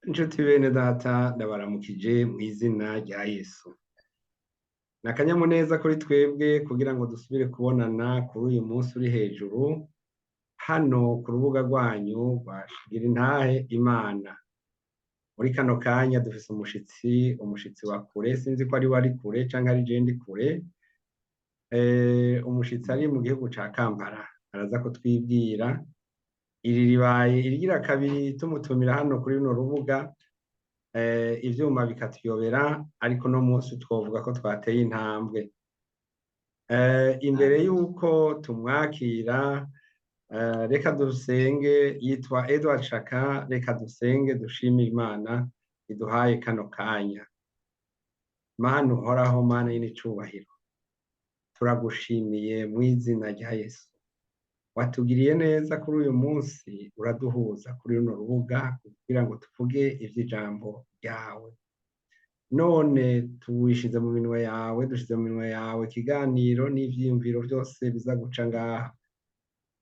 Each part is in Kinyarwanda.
Inshuti bene data ndabaramukije mu izina rya Yesu. Ni akanyamuneza kuri twebwe kugira ngo dusubire kubonana kuri uyu munsi uri hejuru, hano ku rubuga rwanyu rwa Girintahe Imana. Muri kano kanya dufise umushitsi wa kure, sinzi ko ari we ari kure canke ari je ndi kure. Umushitsi ari mu gihugu ca Kampala, araza kutwibwira. Iri ribaye irigira kabiri tumutumira hano kuri runo rubuga, ivyuma bikatuyobera, ariko no munsi twovuga ko twateye intambwe. Imbere yuko tumwakira, reka dusenge. Yitwa Edward Shaka. Reka dusenge dushimire Imana iduhaye kano kanya. Mana uhoraho, Mana y'icubahiro, turagushimiye mu izina rya Yesu. Watugiriye neza kuri uyu munsi, uraduhuza kuri runo rubuga kugira ngo tuvuge ivy'ijambo ryawe. None tuwishize mu minwe yawe, dushize mu minwe yawe ikiganiro n'ivyiyumviro vyose biza guca ngaha.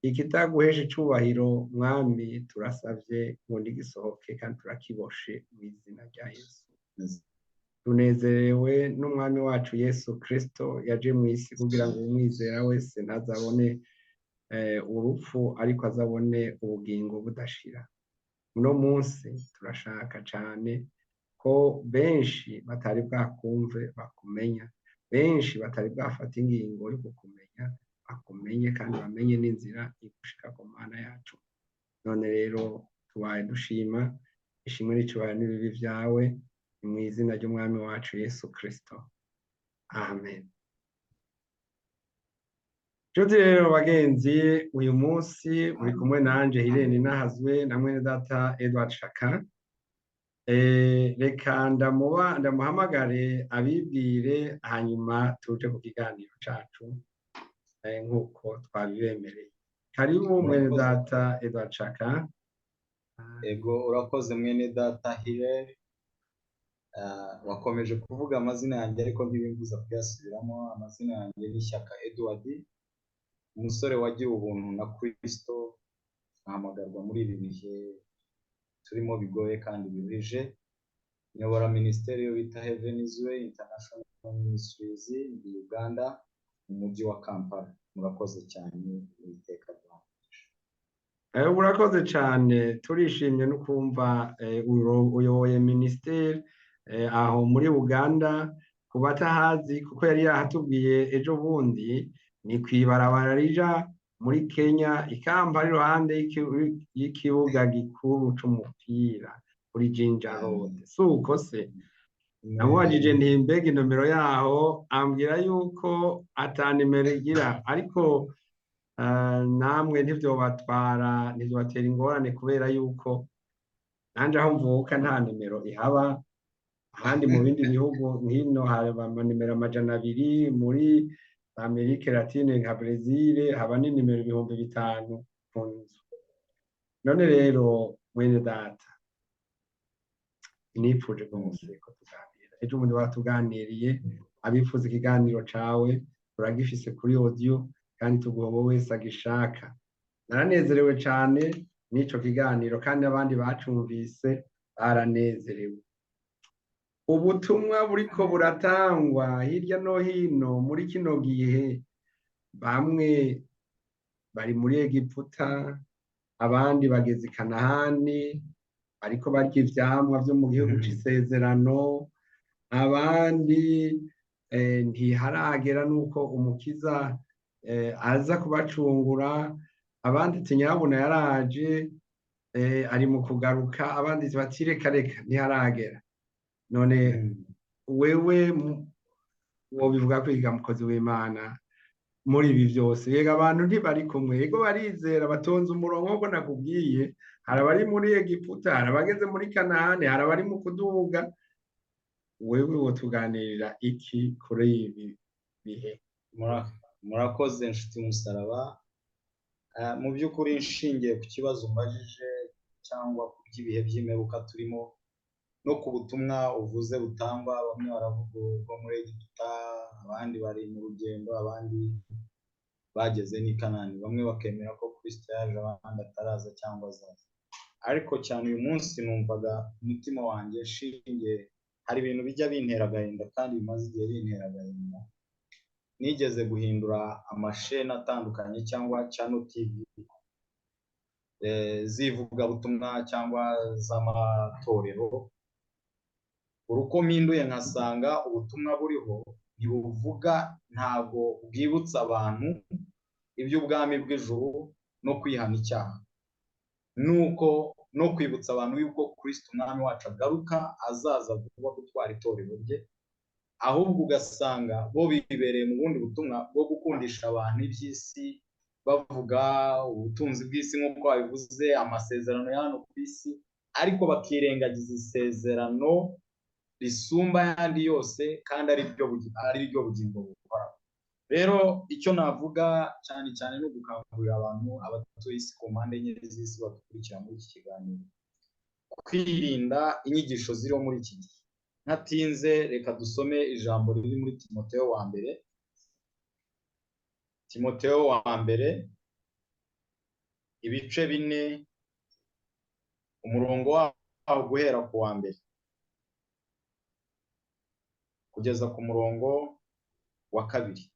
Ikitaguhesha icubahiro Mwami, turasavye ngo ntigisohoke kandi turakiboshe mu izina rya Yesu. Tunezerewe n'Umwami wacu Yesu Kristo yaje mw'isi kugira ngo umwizera wese ntazabone urupfu, ariko azabone ubugingo budashira. Uno munsi turashaka cane ko benshi batari bwakumve bakumenya, benshi batari bwafata ingingo yo kukumenya bakumenye, kandi bamenye n'inzira igushika ku Mana yacu. None rero tubaye dushima, ishimwe n'icubahiro n'ibibi vyawe, ni mw'izina ry'Umwami wacu Yesu Kristo, amen. Nshuti rero bagenzi, uyu munsi uri kumwe nanje Irene Nahazwe na mwene data Edward Shaka. Reka ndamuhamagare abibwire, hanyuma tuje ku kiganiro cacu nk'uko twabibemereye. Karibu mwene data Edward Shaka. Ego, urakoze mwene data Hilary. Wakomeje kuvuga amazina yanjye ariko ntibimbuza kuyasubiramo. Amazina yanjye ni Shyaka Edward, umusore wagiye ubuntu na Kristo, ahamagarwa muri ibi bihe turimo bigoye kandi biruhije. Nyobora ministeri yo bita Heaven's Way International Ministries mu Uganda, mu mujyi wa Kampala. Murakoze cyane, Uwiteka aduhe. Urakoze cane, turishimye no kumva uyoboye ministeri aho muri Uganda. Ku batahazi, kuko yari yahatubwiye ejo bundi, ni kw'ibarabara rija muri Kenya, Kampala, iruhande y'ikibuga gikuru c'umupira kuri Jinja Road. Suko se? Namubajije nti mbega inomero yaho, ambwira yuko ata nimero igira, ariko namwe ntivyobatera ingorane, kubera yuko nanje aho mvuka nta nimero ihaba. Ahandi mu bindi bihugu nk'ino haba amanimero 200, muri Amerika Latine nka Brazil haba n'inimero 5000 ku nzu. None rero mwene data, nipfuje rwose ko tuganira. Ejo bundi baratuganiriye, abifuza ikiganiro cawe turagifise kuri audio, kandi tuguha wowe wese agishaka. Naranezerewe cane n'ico kiganiro, kandi abandi bacumvise baranezerewe. Ubutumwa buriko buratangwa hirya no hino muri kino gihe, bamwe bari muri Egiputa, abandi bageze i Kanahani, ariko barya ivyamwa vyo mu gihugu c'isezerano, abandi ntiharagera nuko umukiza aza kubacungura, abandi tinyabuna yaraje, ari mu kugaruka, abandi bati reka ntiharagera. None wewe wobivuga kwiga, mukozi w'Imana, muri ibi vyose? Yega abantu ntibari kumwe, ego barizera, batonze umurongo nk'uko nakubwiye. Hari abari muri Egiputa, hari abageze muri Kanahani, hari abari mu kuduga. Wewe wotuganirira iki kuri ibi bihe? Murakoze nshuti musaraba. Mu by'ukuri nshingiye ku kibazo umbajije, cyangwa ku by'ibihe by'imperuka turimo, no ku butumwa uvuze butangwa, bamwe baravuga ubwo muri Egiputa, abandi bari mu rugendo, abandi bageze n'i Kanani, bamwe bakemera ko Kristo yaje, abandi ataraza cyangwa azaza. ariko cyane uyu munsi numvaga umutima wanjye shinge, hari ibintu bijya bintera agahinda kandi bimaze igihe bintera agahinda. Nigeze guhindura amasheni atandukanye cyangwa channel TV zivugabutumwa cyangwa z'amatorero, uko mpinduye nkasanga ubutumwa buriho ntibuvuga, ntabwo bwibutsa abantu iby'ubwami bw'ijuru no kwihana icyaha, nuko no kwibutsa abantu yuko Kristo umwami wacu agaruka azaza vuba gutwara itorero rye, ahubwo ugasanga bo bibereye mu bundi butumwa bwo gukundisha abantu iby'isi, bavuga ubutunzi bw'isi nk'uko babivuze, amasezerano ya hano ku isi, ariko bakirengagiza isezerano risumba ayandi yose kandi ari ryo bugingo buhoraho. Rero icyo navuga cyane cyane no gukangurira abantu abatuye isi ku mpande enye z'isi badukurikira muri iki kiganiro, kwirinda inyigisho ziriho muri iki gihe. Ntatinze reka dusome ijambo riri muri Timoteyo wa mbere, Timoteyo wa mbere ibice 4 umurongo waho guhera ku wa mbere kugeza ku murongo wa 2.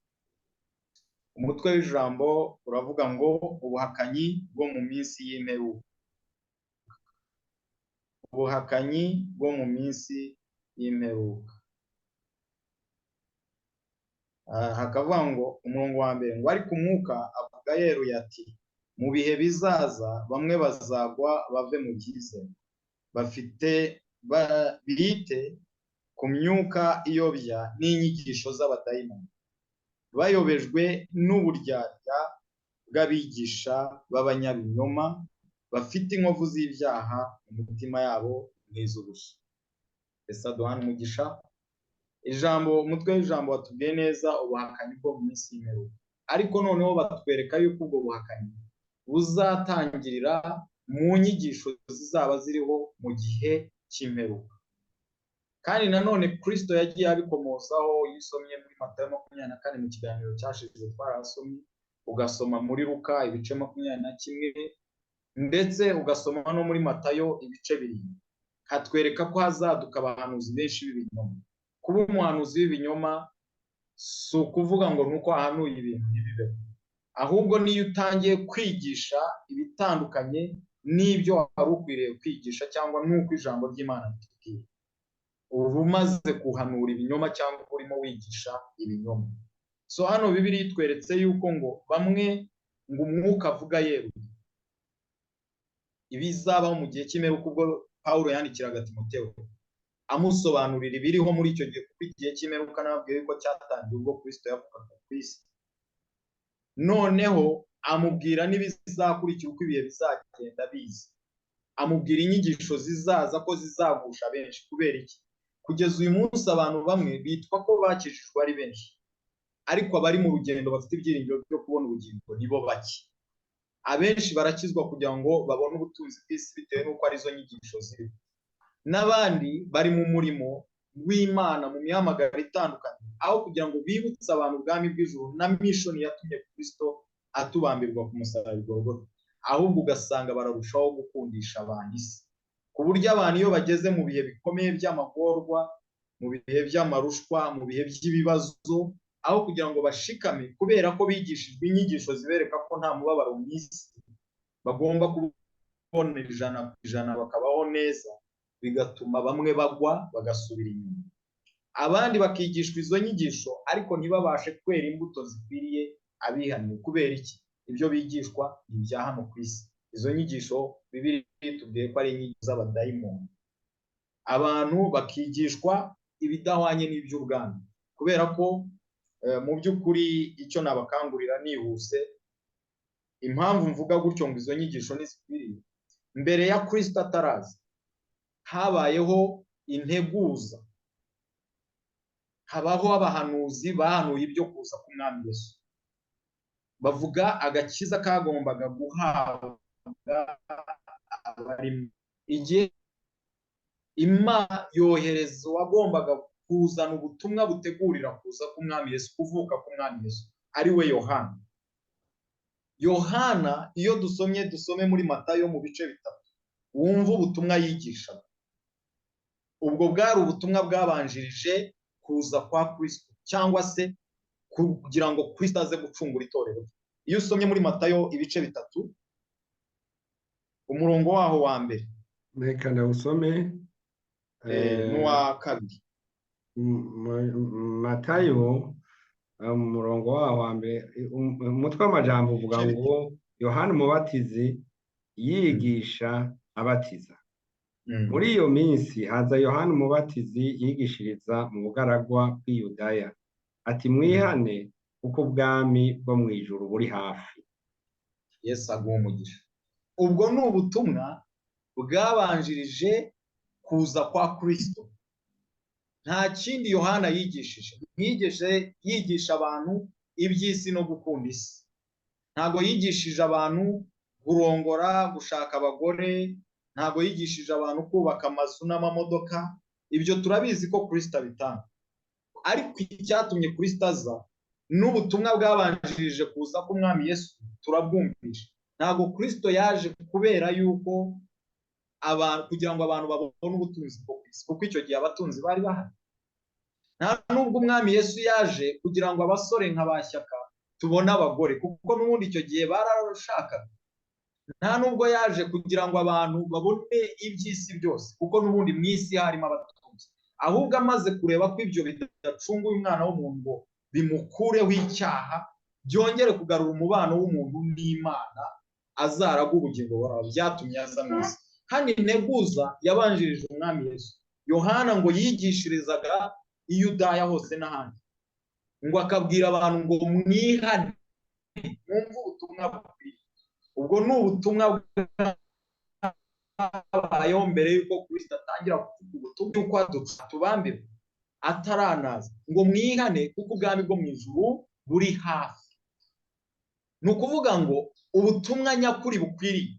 Umutwe w'ijambo uravuga ngo ubuhakanyi bwo mu minsi y'imperuka. Ubuhakanyi bwo mu minsi y'imperuka. Hakavuga ngo umurongo wa mbere ngo ariko umwuka avuga yeruye ati mu bihe bizaza bamwe bazagwa bave mu byizere, bite ku myuka iyobya n'inyigisho z'abadayimoni, bayobejwe n'uburyarya bw'abigisha b'abanyabinyoma, bafite inkovu z'ibyaha mu mitima yabo nk'iz'ubushye. Ese aduhana umugisha. Umutwe w'ijambo watubwiye neza ubuhakanyi bwo mu minsi y'imperuka, ariko noneho batwereka yuko ubwo buhakanyi buzatangirira mu nyigisho zizaba ziriho mu gihe cy'imperuka. Kandi nanone Kristo yagiye abikomozaho, yisomye muri Matayo 24 mu kiganiro cyashize twarasomye, ugasoma muri Luka ibice 21 ndetse ugasoma no muri Matayo ibice 2, hatwereka ko hazaduka abahanuzi benshi b'ibinyoma. Kuba umuhanuzi w'ibinyoma si ukuvuga ngo nuko ahanuye ibintu ntibibeho, ahubwo niyo utangiye kwigisha ibitandukanye n'ibyo wari ukwiriye kwigisha cyangwa nuko ijambo ry'Imana ritubwira, uba umaze kuhanura ibinyoma cyangwa urimo wigisha ibinyoma. So hano Bibiliya itweretse yuko ngo bamwe ngo umwuka avuga yeruye ibizabaho mu gihe cy'imperuka, ubwo Pawulo yandikiraga Timoteyo amusobanurira ibiriho muri icyo gihe, kuko igihe cy'imperuka nababwiye ko cyatangiye ubwo Kristo yavukaga ku isi. Noneho amubwira n'ibizakurikira uko ibihe bizagenda biza, amubwira inyigisho zizaza ko zizagusha benshi. Kubera iki? Kugeza uyu munsi abantu bamwe bitwa ko bakijijwe ari benshi, ariko abari mu rugendo bafite ibyiringiro byo kubona ubugingo nibo bake. Abenshi barakizwa kugira ngo babone ubutunzi bw'isi bitewe n'uko arizo nyigisho ziri, n'abandi bari mu murimo w'Imana mu mihamagaro itandukanye, aho kugira ngo bibutse abantu ubwami bw'ijuru na mission yatumye Kristo atubambirwa ku musaraba i Golgotha, ahubwo ugasanga bararushaho gukundisha abantu isi, ku buryo abantu iyo bageze mu bihe bikomeye by'amagorwa, mu bihe by'amarushwa, mu bihe by'ibibazo, aho kugira ngo bashikame kubera ko bigishijwe inyigisho zibereka ko nta mubabaro mu isi, bagomba kubona 100% bakabaho neza, bigatuma bamwe bagwa bagasubira inyuma, abandi bakigishwa izo nyigisho ariko ntibabashe kwera imbuto zikwiriye abihaniye. Kubera iki? Ibyo bigishwa ni ibya hano ku isi. Izo nyigisho Bibiliya itubwiye ko ari inyigisho z'abadayimoni. Abantu bakigishwa ibidahwanye n'iby'ubwami, kubera ko mu by'ukuri icyo nabakangurira nihuse, impamvu mvuga gutyo ngo izo nyigisho ntizikwiriye, mbere ya Kristo ataraza habayeho integuza, habaho abahanuzi bahanuye ibyo kuza k'umwami Yesu, bavuga agakiza kagombaga guhabwa abarimo. Igihe Imana yohereza wagombaga kuzana ubutumwa butegurira kuza k'umwami Yesu, kuvuka k'umwami Yesu, ari we Yohana. Yohana iyo dusome muri Matayo mu bice 3, wumve ubutumwa yigishaga. Ubwo bwari ubutumwa bwabanjirije kuza kwa Kristo, cyangwa se kugira ngo Kristo aze gucungura itorero. Iyo usomye muri Matayo ibice 3 umurongo waho wa mbere reka ndawusome. n'uwa kabiri. Matayo umurongo waho wa mbere, umutwe w'amajambo uvuga ngo Yohana Umubatizi yigisha abatiza. Muri iyo minsi haza Yohana Umubatizi yigishiriza mu bugaragwa bw'i Yudaya, ati mwihane kuko ubwami bwo mu ijuru buri hafi. Yesu aguha umugisha. Ubwo ni ubutumwa bwabanjirije kuza kwa Kristo. Nta kindi Yohana yigishije. Ntiyigeze yigisha abantu iby'isi no gukunda isi. Ntago yigishije abantu kurongora, gushaka abagore, ntago yigishije abantu kubaka amazu n'amamodoka. Ibyo turabizi ko Kristo abitanga. Ariko icyatumye Kristo aza n'ubutumwa bwabanjirije kuza k'umwami Yesu turabwumvisha. Ntago Kristo yaje kubera yuko kugira ngo abantu babone ubutunzi bwo kwisi, kuko icyo gihe abatunzi bari bahari. Nta nubwo umwami Yesu yaje kugira ngo abasore nk'abashyaka tubone abagore, kuko n'ubundi icyo gihe barashakaga. Nta nubwo yaje kugira ngo abantu babone iby'isi byose, kuko n'ubundi mu isi harimo abatunzi. Ahubwo amaze kureba ko ibyo bidacunguye umwana w'umuntu ngo bimukureho icyaha, byongere kugarura umubano w'umuntu n'Imana, azaraga ubugingo buhoraho, byatumye aza mu isi. Hano integuza yabanjirije umwami Yesu. Yohana ngo yigishirizaga i Yudaya hose n'ahandi, ngo akabwira abantu ngo mwihane, mwumve ubutumwa bukwiriye. Ubwo ni ubutumwa bwabayeho mbere y'uko Kristo atangira kuvuga ubutumwa y'uko atubambira ataranaza, ngo mwihane kuko ubwami bwo mu ijuru buri hafi. Ni ukuvuga ngo ubutumwa nyakuri bukwiriye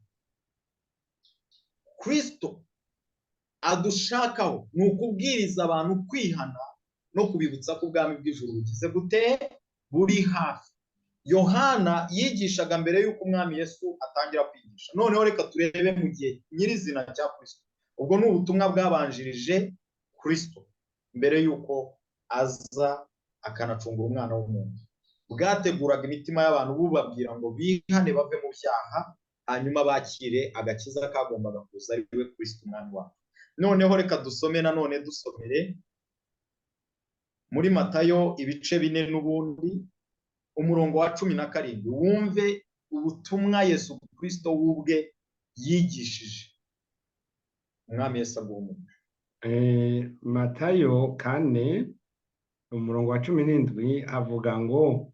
Kristo adushakaho ni ukubwiriza abantu kwihana no kubibutsa ko ubwami bw'ijuru bugize gute, buri hafi. Yohana yigishaga mbere y'uko umwami Yesu atangira kwigisha. Noneho reka turebe mu gihe nyirizina cya Kristo. Ubwo ni ubutumwa bwabanjirije Kristo mbere y'uko aza akanacungura umwana w'umuntu. Bwateguraga imitima y'abantu bubabwira ngo bihane bave mu byaha, hanyuma bakire agakiza kagombaga kuza ari we Kristo umwami wabo. Noneho reka dusome nanone dusomere muri Matayo ibice 4 n'ubundi umurongo wa 17, wumve ubutumwa Yesu Kristo wubwe yigishije. Umwami Yesu agumuka. Matayo 4 umurongo wa 17 avuga ngo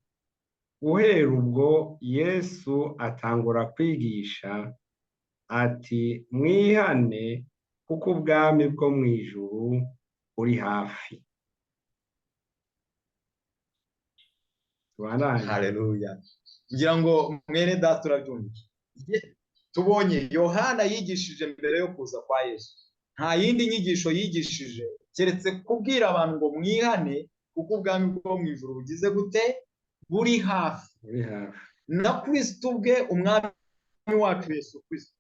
uhera ubwo Yesu atangura kwigisha ati mwihane kuko ubwami bwo mu ijuru buri hafi. Haleluya. Ngira ngo mwene data urabyumva. Tubonye Yohana yigishije mbere yo kuza kwa Yesu. Nta yindi nyigisho yigishije keretse kubwira abantu ngo mwihane kuko ubwami bwo mu ijuru bugize gute, buri hafi. Na Kristo ubwe umwami wacu Yesu Kristo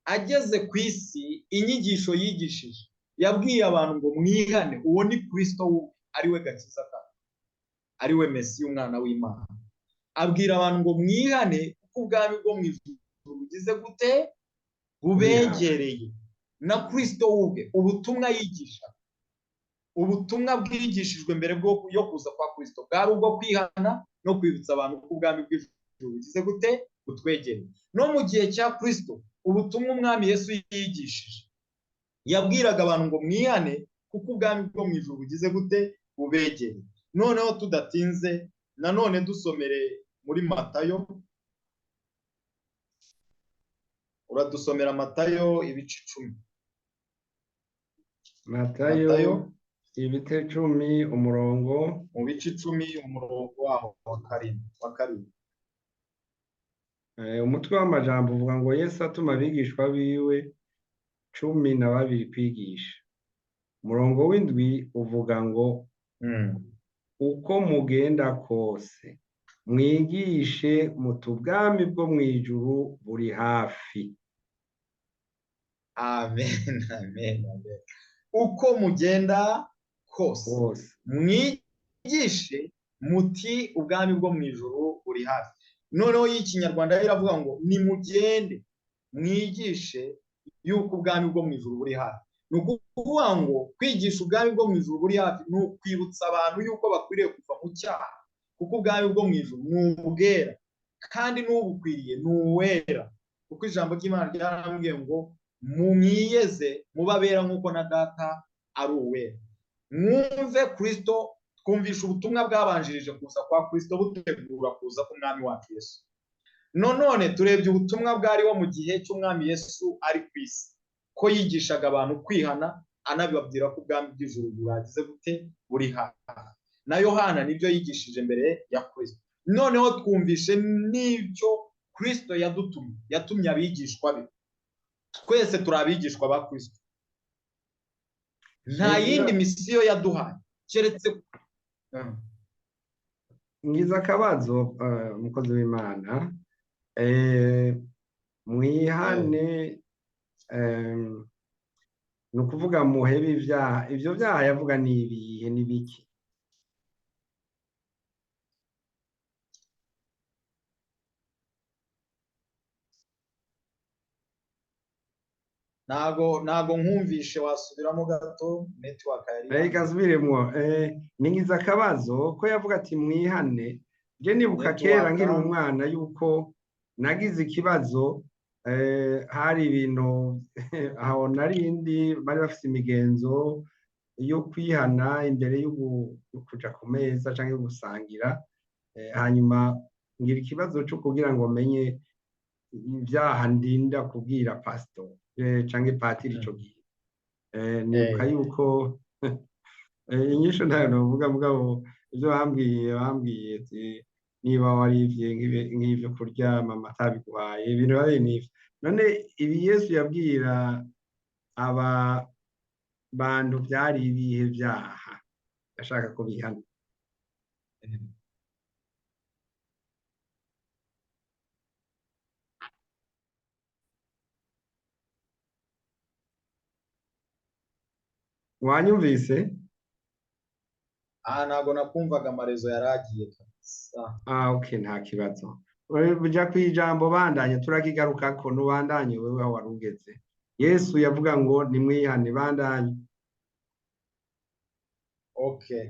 ageze ku isi, inyigisho yigishije yabwiye abantu ngo mwihane. Uwo ni Kristo ari we gakiza kacu, ari we Mesiya umwana w'Imana. Abwira abantu ngo mwihane kuko ubwami bwo mu ijuru bugize gute, bubegereye. Na Kristo ubwe ubutumwa yigisha, ubutumwa bwigishijwe mbere yo kuza kwa Kristo bwari ubwo kwihana no kwibutsa abantu ko ubwami bw'ijuru bugize gute, butwegereye. No mu gihe cya Kristo ubutumwa umwami Yesu yigishije yabwiraga abantu ngo mwihane kuko ubwami bwo mu ijuru bugize gute, bubegereye. Noneho tudatinze nanone dusomere muri Matayo. Uradusomera Matayo ibice 10. Matayo ibice 10 umurongo mu bice 10 umurongo waho wa 7. Umutwe w'amajambo uvuga ngo Yesu atuma abigishwa biwe 12 kwigisha. Umurongo w'indwi uvuga ngo uko mugenda kose mwigishe muti ubwami bwo mu ijuru buri hafi. amen, amen, amen. Uko mugenda kose wose. mwigishe muti ubwami bwo mu ijuru buri hafi. Noneho y'ikinyarwanda iravuga ngo nimugende mwigishe yuko ubwami bwo mu ijuru buri hafi. Ni ukuvuga ngo kwigisha ubwami bwo mu ijuru buri hafi ni ukwibutsa abantu yuko bakwiriye kuva mu cyaha, kuko ubwami bwo mu ijuru ni ubwera kandi n'ubukwiriye ni uwera, kuko ijambo ry'Imana ryarambwiye ngo mwiyeze mubabera nk'uko na data ari uwera. Mwumve Kristo, twumvisha ubutumwa bwabanjirije kuza kwa Kristo butegura kuza k'umwami wacu Yesu. None turebye ubutumwa bwariho mu gihe cy'umwami Yesu ari ku isi, ko yigishaga abantu kwihana, anabibabwira ko ubwami bw'ijuru buragize gute buri hafi. Na Yohana nibyo yigishije mbere ya Kristo. Noneho twumvishe n'ibyo Kristo yatumye abigishwa be. Twese turi abigishwa ba Kristo, nta yindi misiyo yaduhaye keretse ngize akabazo umukozi w'Imana, mwihane, ni ukuvuga muhebe ibyaha. Ibyo byaha yavuga ni ibihe n'ibiki? ntago nkumvishe, wasubiramo gato, network yari reka nsubiremo. Ningize akabazo ko yavuga ati mwihane. Je nibuka kera nkiri umwana yuko nagize ikibazo, hari ibintu aho narindi bari bafite imigenzo yo kwihana imbere yo kuja ku meza canke gusangira, hanyuma ngira ikibazo cyo kugira ngo menye ibyaha ndinda kubwira pastor canke patiri ico gihe. Nibuka yuko inyisho ntayo novuga, mugabo ibyo bambwiye ati niba warivye nk'ivyo kuryama amata biguhaye ibintu babe n'ivyo. None ibi Yesu yabwira aba bantu byari ibihe byaha yashaka ko bihana? Wanyumvise? ntago nakumvaga, amarezo yaragiye kabisa. Okay, nta kibazo. Buja kwijambo bandanye turakigarukako, nubandanye wewe aho warugeze. Yesu yavuga ngo nimwihane, bandanye. Okay.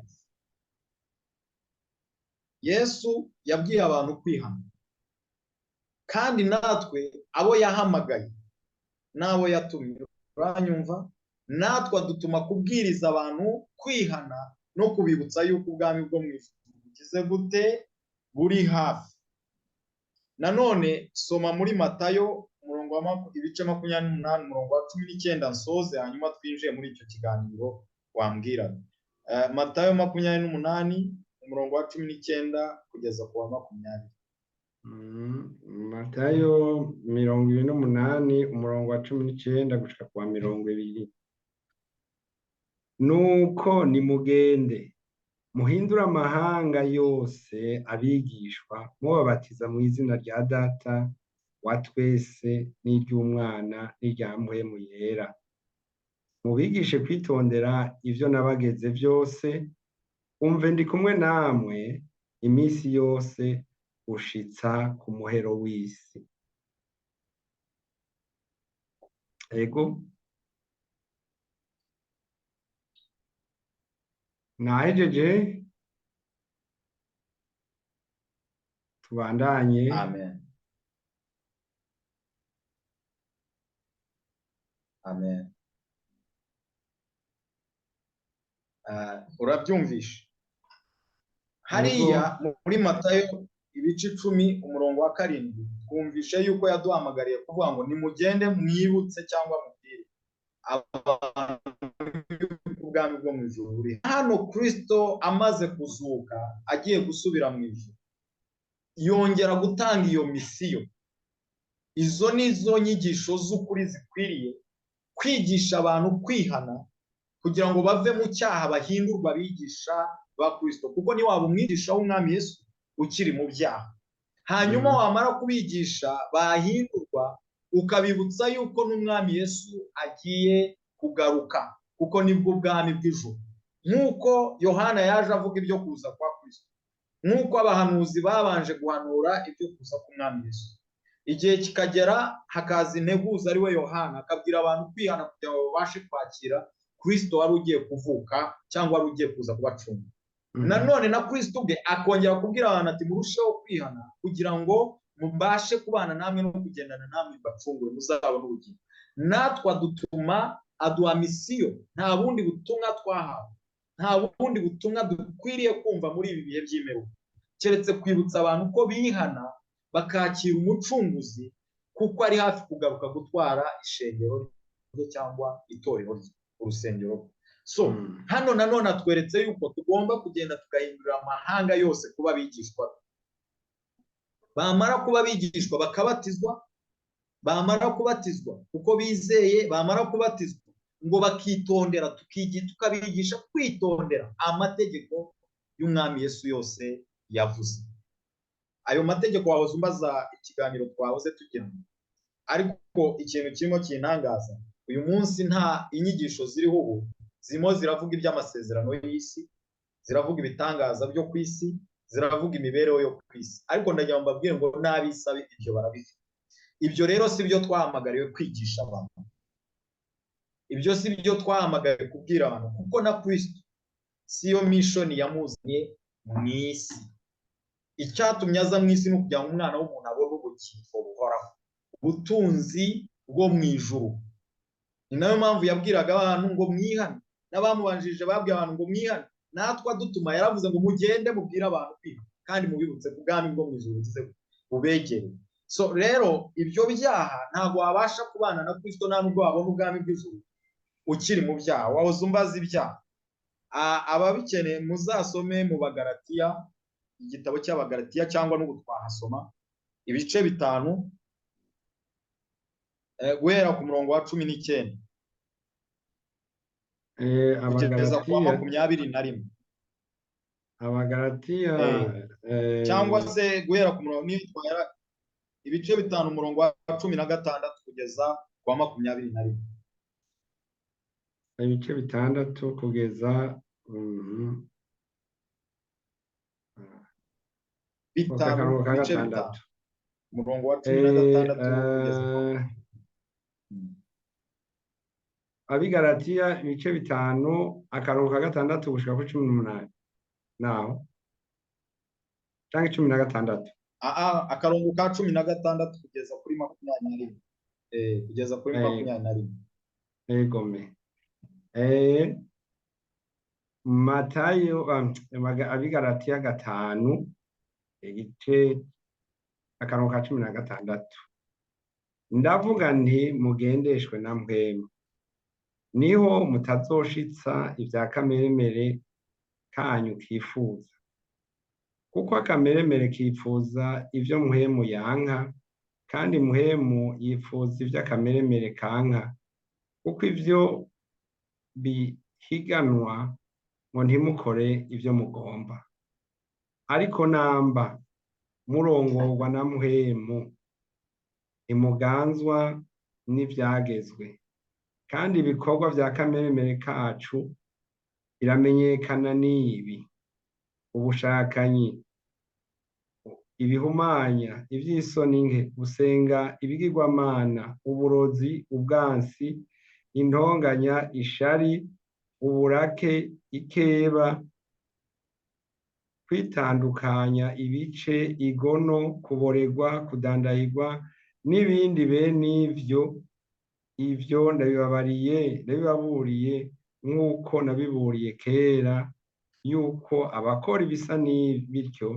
Yesu yabwiye abantu kwihana, kandi natwe abo yahamagaye n'abo yatumye, uranyumva, natwe adutuma kubwiriza abantu kwihana no kubibutsa yuko ubwami bwo mu ijuru bugize gute buri hafi. Nanone soma muri Matayo ibice 28 umurongo wa 19 nsoze, hanyuma twinjiye muri icyo kiganiro wambwiraga. Matayo 28 umurongo wa 19 kugeza ku wa 20. Matayo 28 umurongo wa 19 gushika ku wa 20. Nuko nimugende muhindura amahanga yose abigishwa, mubabatiza mu izina rya Data wa twese n'iry'Umwana n'irya Mpwemu Yera, mubigishe kwitondera ivyo nabageze byose, umve ndi kumwe namwe iminsi yose ushitsa ku muhero w'isi. Ego nahejeje, tubandanye. Amen. Amen. Urabyumvisha? Hariya muri Matayo ibice 10 umurongo wa 7 twumvishe yuko yaduhamagariye kuvuga ngo nimugende mwibutse cyangwa mubwire ubwami bwo mu ijuru. Hano Kristo amaze kuzuka agiye gusubira mu ijuru, yongera gutanga iyo misiyo. Izo nizo nyigisho z'ukuri zikwiriye kwigisha abantu kwihana, kugira ngo bave mu cyaha bahindurwa abigisha ba Kristo, kuko ni waba umwigisha w'umwami Yesu ukiri mu byaha. Hanyuma wamara kubigisha bahindurwa, ukabibutsa yuko n'umwami Yesu agiye kugaruka, kuko nibwo ubwami bw'ijuru. Nk'uko Yohana yaje avuga ibyo kuza kwa Kristo, nk'uko abahanuzi babanje guhanura ibyo kuza k'umwami Yesu, igihe kikagera hakaza integuza ari we Yohana akabwira abantu kwihana kugira ngo babashe kwakira Kristo wari ugiye kuvuka cyangwa wari ugiye kuza kubacunga. Nanone na Kristo ubwe akongera kubwira abantu ati murusheho kwihana kugira ngo mubashe kubana namwe no kugendana namwe mbacungure muzabone ubugingo. Natwe aduha misiyo, nta bundi butumwa twahawe, nta bundi butumwa dukwiriye kumva muri ibi bihe by'imperuka keretse kwibutsa abantu ko bihana bakakira umucunguzi, kuko ari hafi kugaruka gutwara ishengero rye cyangwa itorero rye, urusengero rwe. So hano nanone atweretse yuko tugomba kugenda tugahindurira amahanga yose kuba abigishwa, bamara kuba abigishwa bakabatizwa, bamara kubatizwa kuko bizeye, bamara kubatizwa ngo bakitondera, tukabigisha kwitondera amategeko y'umwami Yesu yose yavuze. Ayo mategeko wahoze umbaza ikiganiro twahoze tugirana, ariko ikintu kirimo kintangaza uyu munsi, nta inyigisho ziriho ubu zirimo ziravuga iby'amasezerano y'isi, ziravuga ibitangaza byo ku isi, ziravuga imibereho yo ku isi, ariko ndagira ngo mbabwire ngo n'ab'isi ibyo barabifite. Ibyo rero si byo twahamagariwe kwigisha abantu, ibyo si byo twahamagariwe kubwira abantu, kuko na Kristo si yo mission yamuzanye mu isi. Icyatumye aza mu isi ni ukugira ngo umwana w'umuntu abone ubugingo buhoraho, ubutunzi bwo mu ijuru. Ni nayo mpamvu yabwiraga abantu ngo mwihane, n'abamubanjirije babwiye abantu ngo mwihane. Natwe adutuma yaravuze ngo mugende mubwire abantu kwihana kandi mubibutse ku bwami bwo mu ijuru bubegere. So rero ibyo byaha ntabwo wabasha kubana na Kristo nta nubwo wabona ubwami bw'ijuru ukiri mu byaha. Wahoze umbaza ibyaha, ababikeneye muzasome mu Bagalatiya, igitabo cy'Abagalatiya, cyangwa n'ubu twahasoma ibice 5 guhera ku murongo wa 19 kugeza ku wa 21. Abagalatiya cyangwa se guhera ku murongo n'itwara ibice 5 umurongo wa 16 kugeza ku wa 21. Ibice 6 kugeza 5 umurongo wa 16 kugeza Abigalatiya ibice 5 akarongo ka 6 gushika ku 18 naho cyangwa 16 akarongo ka 16 kugeza kuri 21 kugeza kuri 21. Egome Matayo Abigalatiya 5 igice akarongo ka 16. Ndavuga nti mugendeshwe na mpwemu, niho mutazoshitsa ibya kameremere kanyu kifuza, kuko akameremere kifuza ibyo mpwemu yanka, kandi mpwemu yifuza ibyo akameremere kanka, kuko ibyo bihiganwa ngo ntimukore ibyo mugomba. Ariko namba murongorwa na mpwemu imuganzwa n'ibyagezwe, kandi ibikorwa bya kameremere kacu biramenyekana n'ibi: ubushakanyi, ibihumanya, iby'isoni nke, gusenga ibigirwamana, uburozi, ubwansi, intonganya, ishari, uburake, ikeba, kwitandukanya ibice, igono, kuboregwa, kudandahirwa n'ibindi bene ibyo ndabibaburiye nk'uko nabiburiye kera, yuko abakora ibisa n'ibityo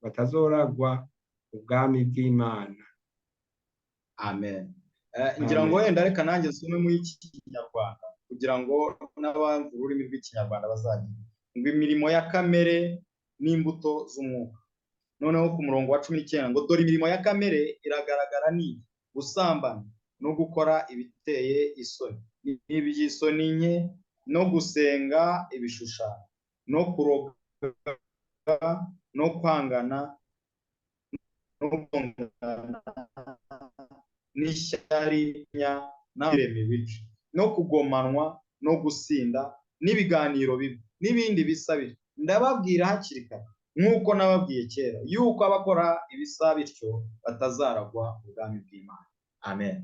batazoragwa ubwami bw'Imana. Amen. Ngira ngo wenda reka nanjye nsome mu Kinyarwanda kugira ngo n'abamva ururimi rw'Ikinyarwanda bazagira ngo imirimo ya kamere n'imbuto z'umwuka. Noneho ku murongo wa 19 ngo dore imirimo ya kamere iragaragara ni gusambana no gukora ibiteye isoni n'iby'isoni nke, no gusenga ibishushanyo, no kuroga, no kwangana, no gutongana n'ishyari n'amirema ibice no kugomanwa no gusinda n'ibiganiro bibi n'ibindi bisa bityo ndababwira hakiri kare nk'uko nababwiye kera yuko abakora ibisa bityo batazaragwa ubwami bw'Imana. Amen.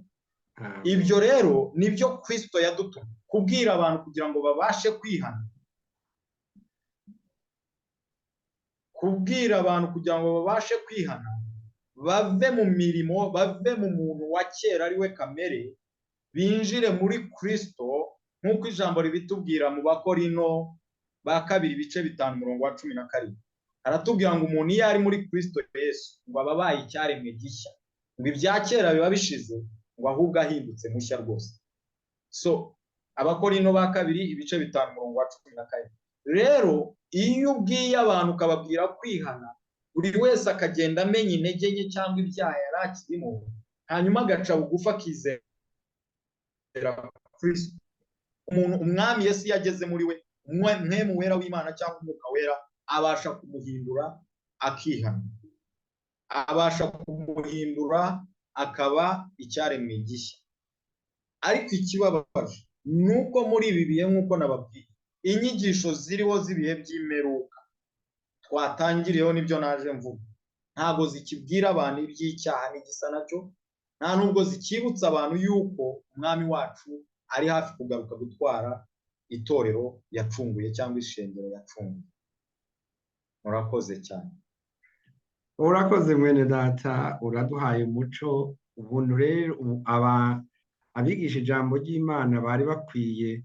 Ibyo rero nibyo Kristo yadutumye kubwira abantu kugira ngo babashe kwihana, kubwira abantu kugira ngo babashe kwihana, bave mu mirimo, bave mu muntu wa kera ari we kamere, binjire muri Kristo nk'uko ijambo ribitubwira mu Bakorino ba kabiri ibice 5:17. Aratubwira ngo umuntu iyo ari muri Kristo Yesu ngo ababaye icyaremwe gishya, ngo ibya kera biba bishize, ngo ahubwo ahindutse mushya rwose. So Abakorino ba kabiri ibice 5:17. Rero iyo ubwiye abantu ukababwira kwihana, buri wese akagenda amenya intege nke cyangwa ibyaha yari akirimo, hanyuma agaca bugufi akizera Kristo. Umwami Yesu yageze muri we, mwemu wera w'Imana cyangwa umwuka wera abasha kumuhindura akihana, abasha kumuhindura akaba icyaremwe gishya. Ariko ikibabaje nuko muri ibi bihe nk'uko nababwiye, inyigisho ziriho z'ibihe by'imperuka twatangiriyeho nibyo naje mvuga, ntago zikibwira abantu iby'icyaha n'igisa nacyo, nta nubwo zikibutsa abantu yuko umwami wacu ari hafi kugaruka gutwara itorero yacunguye cyangwa ishengero yacunguye. Murakoze cyane. Urakoze mwene data, uraduhaye umuco. Ubuntu rero abigisha ijambo ry'Imana bari bakwiye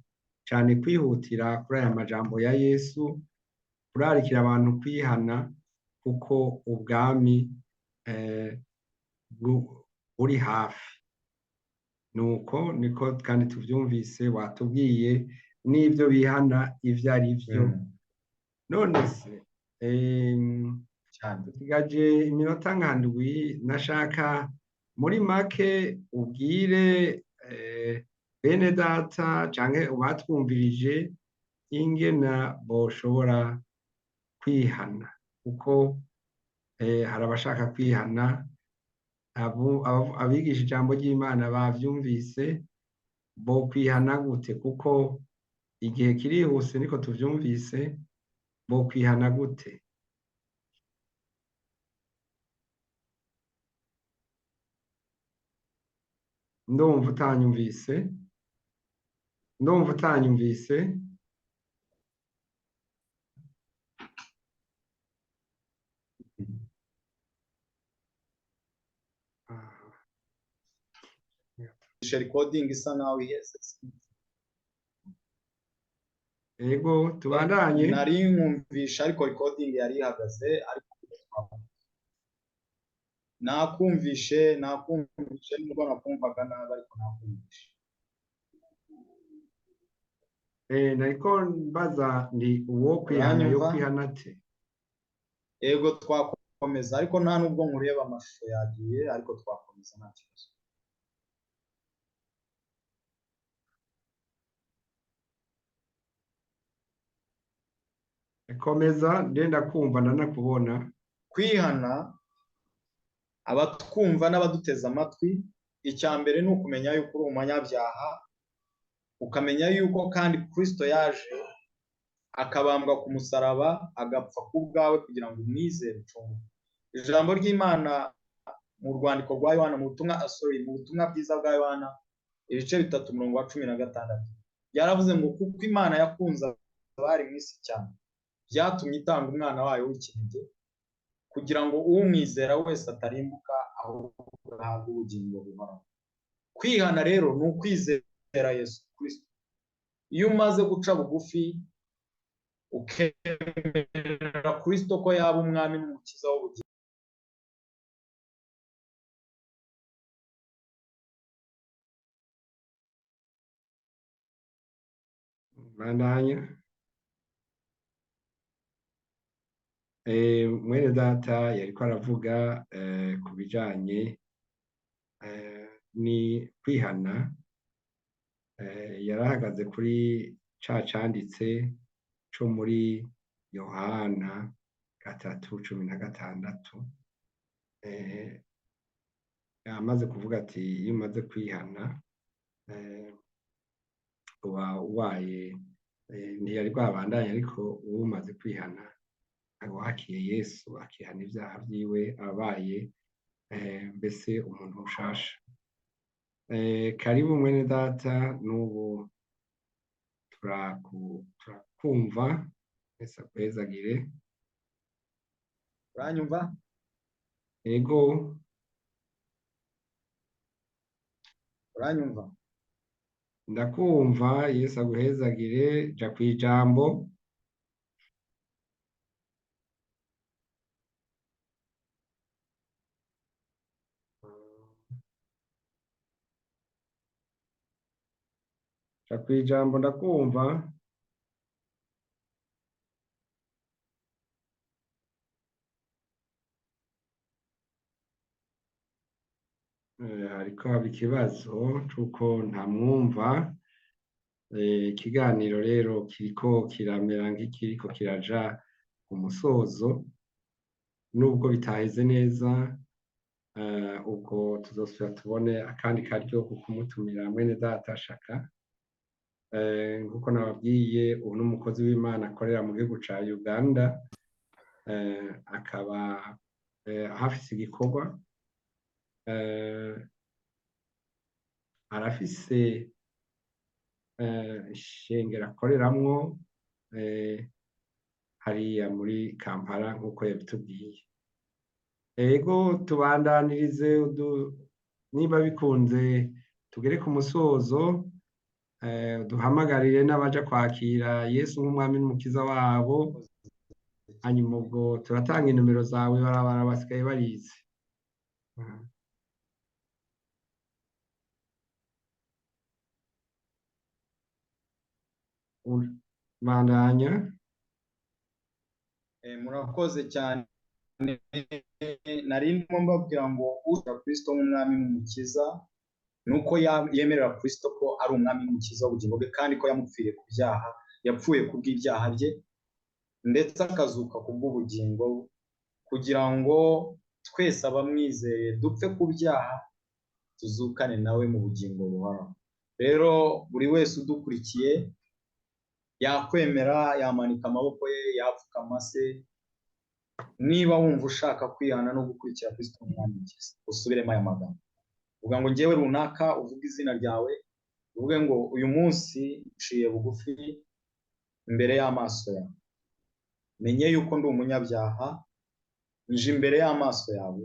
cyane kwihutira kuri aya majambo ya Yesu, kurarikira abantu kwihana kuko ubwami buri hafi. Nuko niko kandi tubyumvise, watubwiye n'ibyo bihana ibyo ari byo. None se tugaje iminota nka ndwi, nashaka muri make ubwire bene data canke ubatwumvirije ingena boshobora kwihana, kuko hari abashaka kwihana. Abigisha ijambo ry'Imana bavyumvise, bo kwihana gute? Kuko igihe kirihuse, niko tuvyumvise. Bo kwihana gute? Ndumva utanyumvise. Recording isa naho iheze. Yego, tubandanye. Nari nkumvisha ariko recording yari ihagaze, ariko nakumvishe nubwo nakumvaga nabi, ariko nakumvishe. Nariko mbaza ndi uwo kwihana yo kwihana te? Yego, twakomeza, ariko nta nubwo nkureba amashusho yagiye, ariko twakomeza nta kibazo. Komeza, ndenda kumva ndanakubona. Kwihana, abatwumva n'abaduteza amatwi, icya mbere ni ukumenya yuko uri umunyabyaha, ukamenya yuko kandi Kristo yaje akabambwa ku musaraba, agapfa ku bwawe kugira ngo umwizere ucungurwe. Ijambo ry'Imana mu rwandiko rwa Yohana, mu butumwa bwiza bwa Yohana ibice 3:16 yaravuze ngo kuko Imana yakunze abari mu isi cyane, byatumye itanga umwana wayo w'ikinege, kugira ngo umwizera wese atarimbuka ahubwo ahabwe ubugingo buhoraho. Kwihana rero ni ukwizera Yesu Kristo. Iyo umaze guca bugufi ukemera Kristo ko yaba umwami n'umukiza w'ubugingo, bandanya. Mwene data yariko aravuga ku bijanye ni kwihana. Yarahagaze kuri ca canditse co muri Yohana 3:16, eh, amaze kuvuga ati iyo umaze kwihana eh, uba ubaye ntiyari bwabandanye ariko uba umaze kwihana wakiye Yesu akihana ibyaha byiwe abaye mbese umuntu mushasha. Karibu mwene data, n'ubu turakumva ese akwezagire. uranyumva? Ego, uranyumva? ndakumva. Yesu aguhezagire, ja kwijambo. Ja kwijambo, ndakumva. Ariko haba ikibazo c'uko ntamwumva. Ikiganiro rero kiriko kiramera nk'ikiriko kiraja ku musozo, nubwo bitaheze neza. Ubwo tuzosubira tubone akandi karyo ko kumutumira mwene data Shaka. Nkuko nababwiye, ubu n'umukozi w'Imana akorera mu gihugu ca Uganda, akaba ahafise igikorwa, arafise ishengero akoreramwo hariya muri Kampala nk'uko yabitubwiye. Ego, tubandanirize niba bikunze tugere ku musozo, duhamagarire n'abaja kwakira Yesu nk'umwami n'umukiza wabo. Hanyuma ubwo turatanga inomero zawe, barabara basigaye barize. Bandanya. Murakoze cyane. Nari ndimo mbabwira ngo uza Kristo nk'umwami n'umukiza nuko yemerera Kristo ko ari umwami n'umukiza w'ubugingo bwe, kandi ko yamupfiriye ku byaha, yapfuye kubw'ibyaha bye ndetse akazuka kubw'ubugingo, kugira ngo twese abamwizeye dupfe ku byaha tuzukane nawe mu bugingo buhoraho. Rero buri wese udukurikiye yakwemera, yamanika amaboko ye, yapfukama se. Niba wumva ushaka kwihana no gukurikira Kristo nk'umwami n'umukiza, usubiremo aya magambo. Uvuga ngo njyewe runaka, uvuga izina ryawe, uvuge ngo uyu munsi nciye bugufi imbere y'amaso yawe, menye yuko ndi umunyabyaha, nje imbere y'amaso yawe,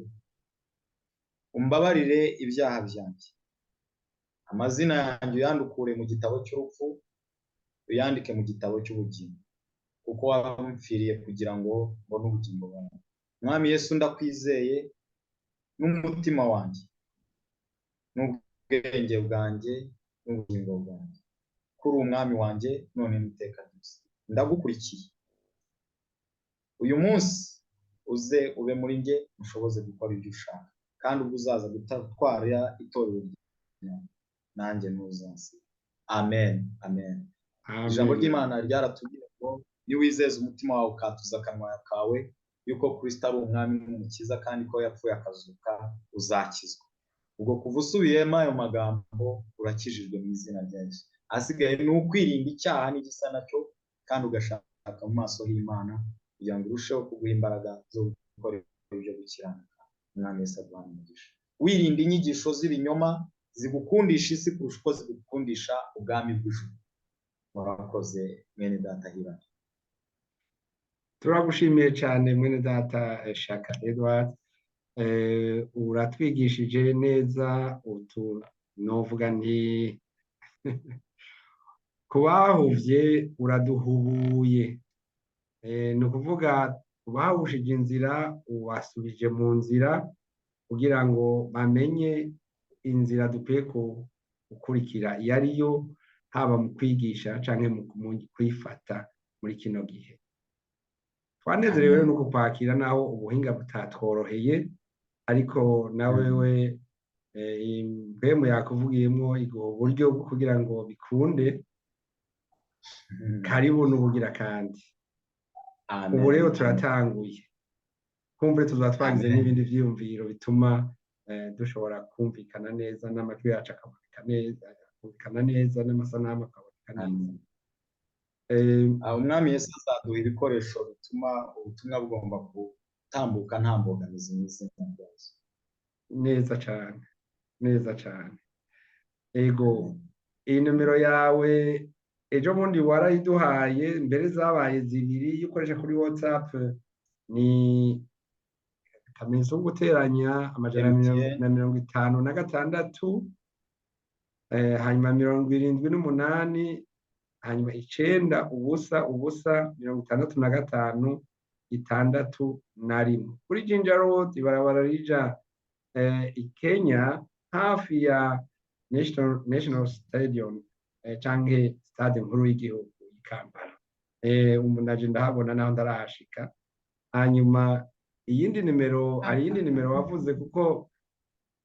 umbabarire ibyaha byanjye, amazina yanjye uyandukure mu gitabo cy'urupfu, uyandike mu gitabo cy'ubugingo, kuko wampfiriye kugira ngo mbone ubugingo bwawe. Mwami Yesu, ndakwizeye n'umutima wanjye n'ubwenge bwanjye n'ubugingo bwanjye, kuri umwami wanjye none n'iteka ryose. Ndagukurikiye uyu munsi, uze ube muri njye, ushoboze gukora ibyo ushaka, kandi ubwo uzaza gutwara itorero ryawe, nanjye ntuzasiga. Amen, amen. Ijambo ry'Imana ryaratubwiye ngo niwizeza umutima wawe ukatuza akanwa kawe yuko Kristo ari umwami n'umukiza, kandi ko yapfuye akazuka, uzakizwa. Ubwo kuva usubiyemo ayo magambo urakijijwe mu izina rya Yesu. Asigaye ni ukwirinda icyaha n'igisa nacyo, kandi ugashaka mu maso y'Imana kugira ngo urusheho kuguha imbaraga zo gukora ibyo gukiranuka. Umwami Yesu aduhe umugisha. Wirinda inyigisho z'ibinyoma zigukundisha isi kurusha uko zigukundisha ubwami bw'ijuru. Murakoze mwene data Hirana. Turagushimiye cyane mwene data Shaka Edward. Uratwigishije neza, novuga nti kubahuvye uraduhubuye. Ni ukuvuga ubahushije inzira ubasubije mu nzira, kugira ngo bamenye inzira dukwiye gukurikira iyo ariyo, haba mu kwigisha canke mu kwifata muri kino gihe. Twanezerewe no kukwakira naho ubuhinga butatworoheye, ariko nawewe impwemu yakuvugiyemwo iguha uburyo kugira ngo bikunde. Karibu n'ubugira kandi. Ubu rero turatanguye. kumbure tuzaba twagize Amen. n'ibindi vyiyumviro bituma dushobora kumvikana neza n'amajwi yacu akumvikana neza n'amasanamu akaboneka neza. Amen. Eh, Umwami Yesu azaduha ibikoresho bituma ubutumwa bugomba gutambuka nta mbogamizi mu izina rya Yesu. neza cane, neza cane. Ego, iyi nimero yawe ejo bundi warayiduhaye, mbere zabaye zibiri, iyo ukoresha kuri WhatsApp ni akamenyetso ko guteranya amajana MTN. na 56, hanyuma 78, hanyuma 9 ubusa 65 kuri Jinja Road, ibarabara rija i Kenya hafi ya National Stadium, canke stade nkuru y'igihugu i Kampala. Naje ndahabona naho ndarahashika. Hanyuma iyindi nimero, hari iyindi nimero wavuze, kuko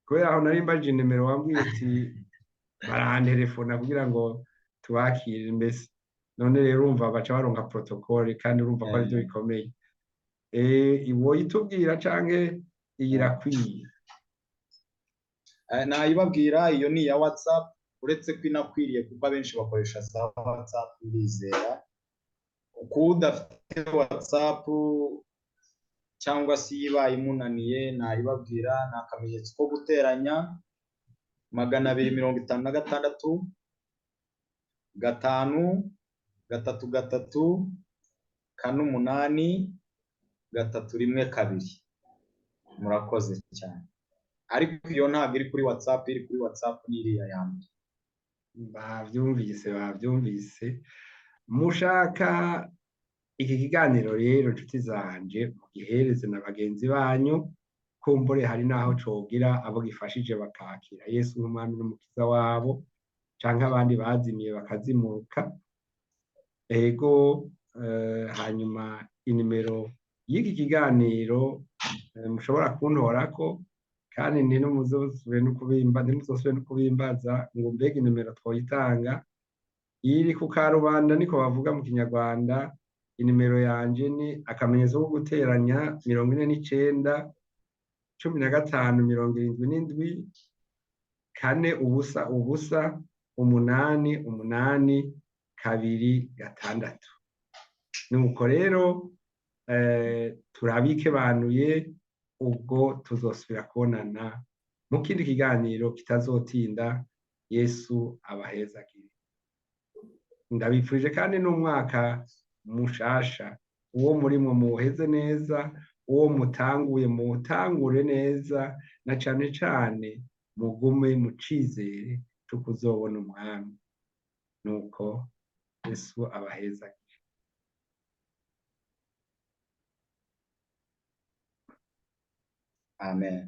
kubera aho nari mbaje nimero wambwiye uti barantelefona kugira ngo tubakire, mbese none rero urumva baca baronka protocole, kandi urumva ko arivyo bikomeye. Woyitubwira canke iyi irakwiye? Nayibabwira, iyo ni iya WhatsApp, uretse ko inakwiriye kuko abenshi bakoresha za WhatsApp, ndizera. Uko udafite WhatsApp cyangwa se ibaye imunaniye, nayibabwira, ni akamenyetso ko guteranya 256 5 3 3 8 312. Murakoze cyane. Ariko iyo ntabwo iri kuri WhatsApp, iri kuri WhatsApp ni iriya yambere. Bavyumvise. Mushaka iki kiganiro rero, nshuti zanje, mugihereze na bagenzi banyu, kumbure hari naho cogira abo gifashije bakakira Yesu nk'umwami n'umukiza wabo, canke abandi bazimiye bakazimuka. Ego, hanyuma inimero y'iki kiganiro mushobora kuntorako, kandi ntimuzosubire no kubimbaza ngo mbega inimero twoyitanga. Iri ku karubanda niko bavuga mu Kinyarwanda. Inimero yanje ni akamenyetso ko guteranya 49 15 77 4 ubusa 8 8 2 6. Nuko rero turabikebanuye, ubwo tuzosubira kubonana mu kindi kiganiro kitazotinda. Yesu abahezagire. Ndabifurije kandi n'umwaka mushasha, uwo murimwo muwuheze neza, uwo mutanguye muwutangure neza, na cane cane mugume mu cizere co kuzobona umwami. Nuko Yesu abahezagire. Amen.